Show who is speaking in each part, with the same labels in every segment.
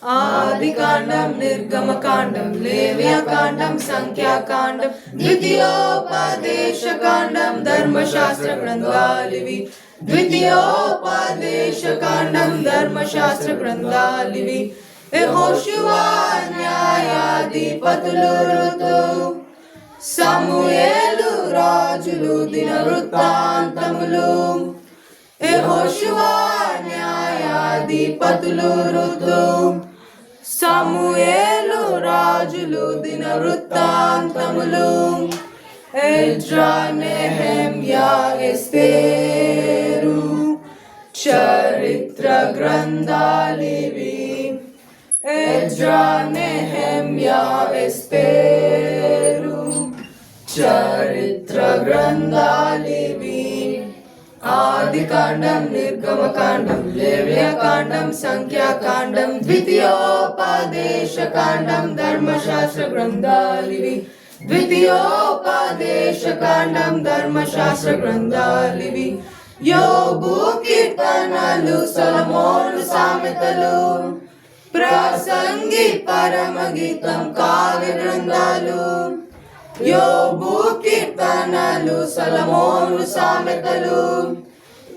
Speaker 1: ఆదికాండం, నిర్గమకాండం, లేవ్యకాండం, సంఖ్యాకాండం, ద్వితీయోపదేశకాండం, ధర్మశాస్త్ర గ్రంథాలివి. ద్వితీయోపదేశకాండం, ధర్మశాస్త్ర గ్రంథాలివి. యెహోషువ, న్యాయాధిపతులు, ఋతు, సమూయేలు, రాజులు, దినవృత్తాంతములు. యెహోషువ, న్యాయాధిపతులు, ఋతు, సమూయేలు, రాజులు, దినవృత్తాంతములు. ఎజ్రా, నెహెమ్యా, ఎస్తేరు, చరిత్ర గ్రంథాలివి. ఎజ్రా, నెహెమ్యా, ఎస్తేరు, చరిత్ర గ్రంథాలివి. ఆదికాండం, నిర్గమకాండం, లేవ్యకాండం, సంఖ్యాకాండం, ద్వితీయోపదేశకాండం, ధర్మశాస్త్ర గ్రంథాలివి. ద్వితీయోపదేశకాండం, ధర్మశాస్త్ర గ్రంథాలివి. యోబు, కీర్తనలు, సొలొమోను సామెతలు, ప్రసంగి, పరమగీతం, కావ్య గ్రంథాలు. యోబు, కీర్తనలు, సొలొమోను సామెతలు,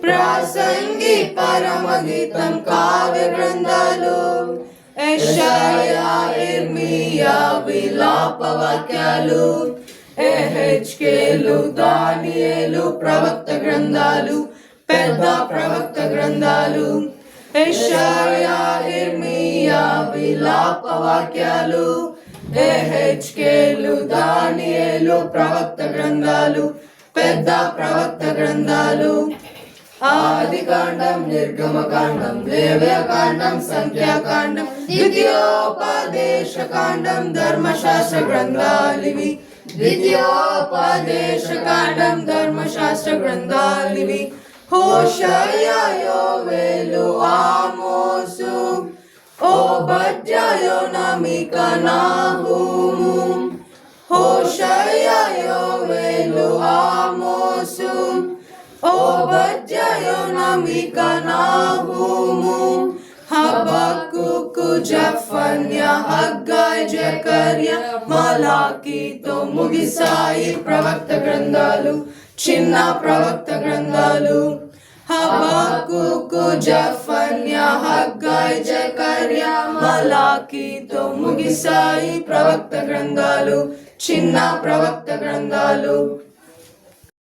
Speaker 1: ప్రసంగి, పరమగీతం, కావ్య గ్రంథాలు. యెషయా, ఇర్మీయా, విలాప వాక్యాలు. యెహెజ్కేలు, దానియేలు, ప్రవక్త గ్రంథాలు, పెద్ద ప్రవక్త గ్రంథాలు. యెషయా, ఇర్మీయా, విలాప వాక్యాలు. యెహెజ్కేలు, దానియేలు, ప్రవక్త గ్రంథాలు, పెద్ద ప్రవక్త గ్రంథాలు. ఆదికాండం, నిర్గమకాండం, లేవ్యకాండం, సంఖ్యాకాండం, ద్వితీయోపదేశకాండం, ధర్మశాస్త్ర గ్రంథాలివి. ద్వితీయోపదేశకాండం, ధర్మశాస్త్ర గ్రంథాలివి. హోషేయ, యోవేలు, ఆమోసు, ఓబద్య, మీకా, నాహూము. హోషేయ, యోవేలు, ఆమోసు, ఓబద్య, మీకా, నాహూము. హబక్కూకు, జెఫన్యా, హగ్గై, జకర్యా, మలాకీతో ముగిసాయి ప్రవక్త గ్రంథాలు, చిన్న ప్రవక్త గ్రంథాలు. హబక్కూకు, జెఫన్యా, హగ్గై, జకర్యా, మలాకీతో ముగిసాయి ప్రవక్త గ్రంథాలు, చిన్న ప్రవక్త గ్రంథాలు.